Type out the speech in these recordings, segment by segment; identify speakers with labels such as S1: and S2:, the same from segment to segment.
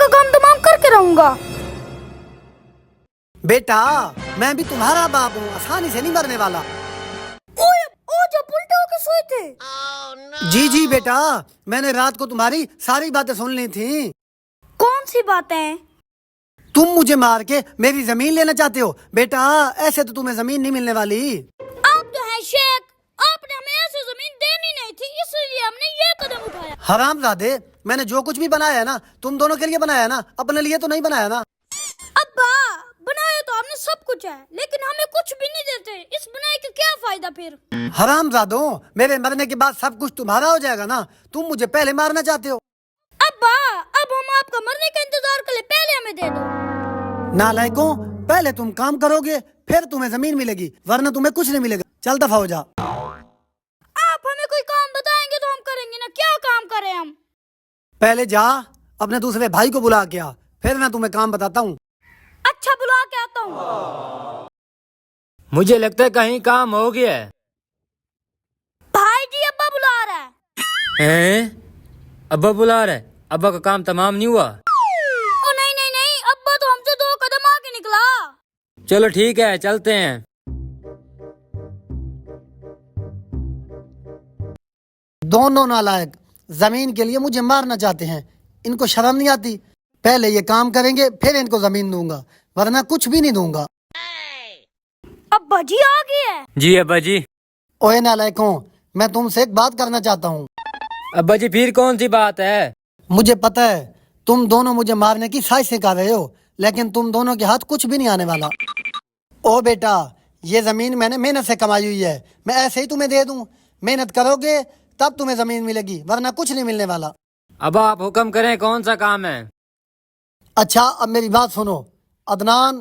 S1: काम तमाम करके रहूंगा।
S2: बेटा मैं भी तुम्हारा बाप हूँ, आसानी से नहीं मरने वाला।
S1: ओए, ओ जब उल्टे होके सोए थे।
S2: जी जी बेटा, मैंने रात को तुम्हारी सारी बातें सुन ली थी।
S1: कौन सी बातें?
S2: तुम मुझे मार के मेरी जमीन लेना चाहते हो। बेटा ऐसे तो तुम्हें जमीन नहीं मिलने वाली।
S1: आप तो हैं शेख, आपने हमें ऐसी जमीन देनी नहीं थी, इसलिए हमने ये कदम उठाया।
S2: हरामजादे, मैंने जो कुछ भी बनाया है ना तुम दोनों के लिए बनाया ना, अपने लिए तो नहीं बनाया ना।
S1: अब्बा, बनाया तो आपने सब कुछ है, लेकिन हमें कुछ भी नहीं देते। इस बनाए का क्या फायदा फिर?
S2: हरामजादो, मेरे मरने के बाद सब कुछ तुम्हारा हो जाएगा ना, तुम मुझे पहले मारना चाहते हो।
S1: अब्बा, अब हम आपका मरने का इंतजार कर ले, पहले हमें दे दो।
S2: नालायकों, पहले तुम काम करोगे फिर तुम्हें जमीन मिलेगी, वरना तुम्हें कुछ नहीं मिलेगा। चल दफा हो जा।
S1: आप हमें कोई काम बताएंगे तो हम करेंगे ना। क्या काम करें हम?
S2: पहले जा अपने दूसरे भाई को बुला के आ, फिर मैं तुम्हें काम बताता हूँ।
S1: अच्छा, बुला के आता हूँ।
S3: मुझे लगता है कहीं काम हो गया है।
S1: भाई जी, अब्बा बुला रहा है।
S3: हैं? अब्बा बुला रहा है? अब्बा का काम तमाम नहीं हुआ?
S1: ओ नहीं नहीं नहीं, अब्बा तो हमसे 2 कदम आगे निकला।
S3: चलो ठीक है, चलते हैं।
S2: दोनों नालायक जमीन के लिए मुझे मारना चाहते हैं। इनको शर्म नहीं आती? पहले ये काम करेंगे फिर इनको जमीन दूंगा, वरना कुछ भी नहीं दूंगा।
S1: अब्बा जी आ गए है।
S3: जी अब्बा जी।
S2: ओए नालायकों, मैं तुमसे एक बात करना चाहता हूँ।
S3: अब्बा जी फिर कौन सी बात है?
S2: मुझे पता है तुम दोनों मुझे मारने की साजिश कर रहे हो, लेकिन तुम दोनों के हाथ कुछ भी नहीं आने वाला। ओ बेटा, ये जमीन मैंने मेहनत से कमाई हुई है, मैं ऐसे ही तुम्हें दे दूं। मेहनत करोगे तब तुम्हें जमीन मिलेगी, वरना कुछ नहीं मिलने वाला।
S3: अब आप हुक्म करें, कौन सा काम है?
S2: अच्छा अब मेरी बात सुनो। अदनान,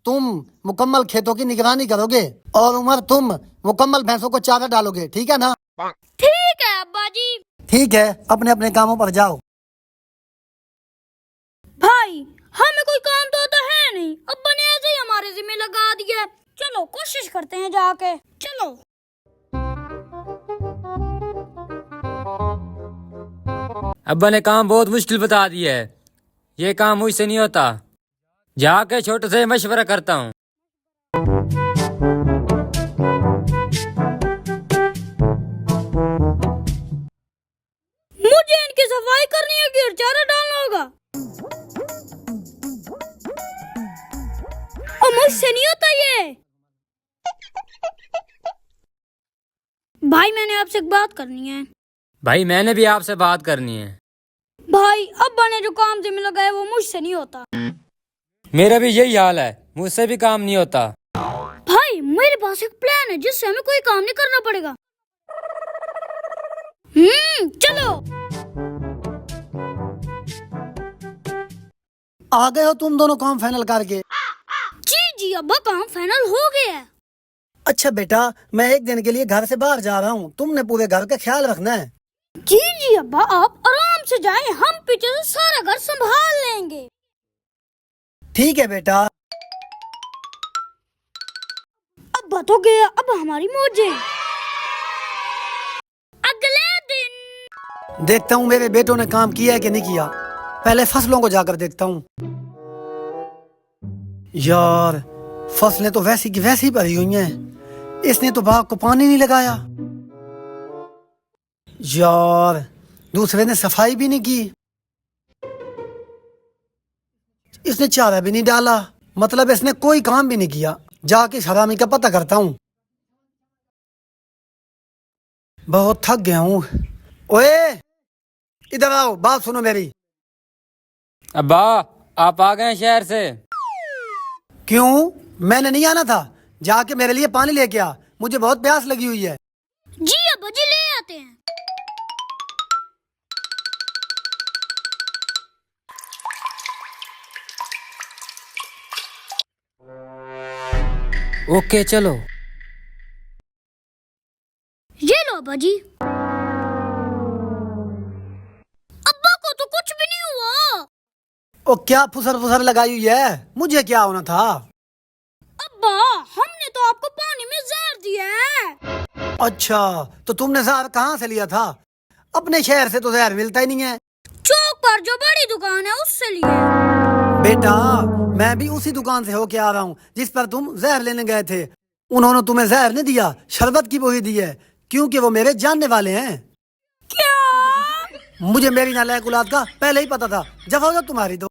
S2: तुम मुकम्मल खेतों की निगरानी करोगे, और उमर तुम मुकम्मल भैंसों को चारा डालोगे, ठीक है ना?
S1: ठीक है अब्बा जी।
S2: ठीक है, अपने अपने कामों पर जाओ।
S1: भाई, हमें कोई काम तो आता है नहीं, अब्बा ने ऐसे ही हमारे जिम्मे लगा दिया। चलो कोशिश करते हैं जाके। चलो।
S3: अब्बा ने काम बहुत मुश्किल बता दिया है, ये काम मुझसे नहीं होता। जाके छोटे से मशवरा करता हूँ।
S1: मुझे इनकी सफाई करनी होगी और चारा डालना होगा, और मुझसे नहीं होता ये। भाई, मैंने आपसे एक बात करनी है।
S3: भाई मैंने भी आपसे बात करनी है।
S1: भाई, अब्बा ने जो काम जिम्मे लगाया वो मुझसे नहीं होता।
S3: मेरा भी यही हाल है, मुझसे भी काम नहीं होता।
S1: भाई, मेरे पास एक प्लान है जिससे हमें कोई काम नहीं करना पड़ेगा। चलो।
S2: आ गए हो तुम दोनों काम फाइनल करके?
S1: जी जी अब्बा, काम फाइनल हो गया है।
S2: अच्छा बेटा, मैं एक दिन के लिए घर से बाहर जा रहा हूँ, तुमने पूरे घर का ख्याल रखना है।
S1: जी जी अब्बा, आप आराम से जाएं, हम पीछे से सारा घर संभाल लेंगे।
S2: ठीक है बेटा।
S1: अब्बा तो गया, अब हमारी मौज है। अगले दिन
S2: देखता हूँ मेरे बेटों ने काम किया है कि नहीं किया। पहले फसलों को जाकर देखता हूँ। यार, फसलें तो वैसी की वैसी भरी हुई हैं, इसने तो बाग को पानी नहीं लगाया। यार, दूसरे ने सफाई भी नहीं की, इसने चारा भी नहीं डाला, मतलब इसने कोई काम भी नहीं किया। जाके इस हरामी का पता करता हूँ। बहुत थक गया हूँ। ओए, इधर आओ, बात सुनो मेरी।
S3: अब्बा, आप आ गए शहर से?
S2: क्यों, मैंने नहीं आना था? जाके मेरे लिए पानी लेके आ, मुझे बहुत प्यास लगी हुई है।
S1: जी अब्बा जी, ले आते हैं।
S3: ओके चलो।
S1: ये लो अब्बा जी। अब्बा को तो कुछ भी नहीं हुआ।
S2: ओ क्या फुसर फुसर लगाई हुई है, मुझे क्या होना था?
S1: अब्बा, हमने तो आपको पानी में जहर दिया है।
S2: अच्छा, तो तुमने जहर कहाँ से लिया था? अपने शहर से तो जहर मिलता ही नहीं है।
S1: चौक ऊपर जो बड़ी दुकान है उससे लिए।
S2: बेटा मैं भी उसी दुकान से होके आ रहा हूँ जिस पर तुम जहर लेने गए थे। उन्होंने तुम्हें जहर नहीं दिया, शरबत की बोही दी है, क्योंकि वो मेरे जानने वाले हैं।
S1: क्या?
S2: मुझे मेरी नालायक औलाद का पहले ही पता था। जब हो जा तुम्हारी तो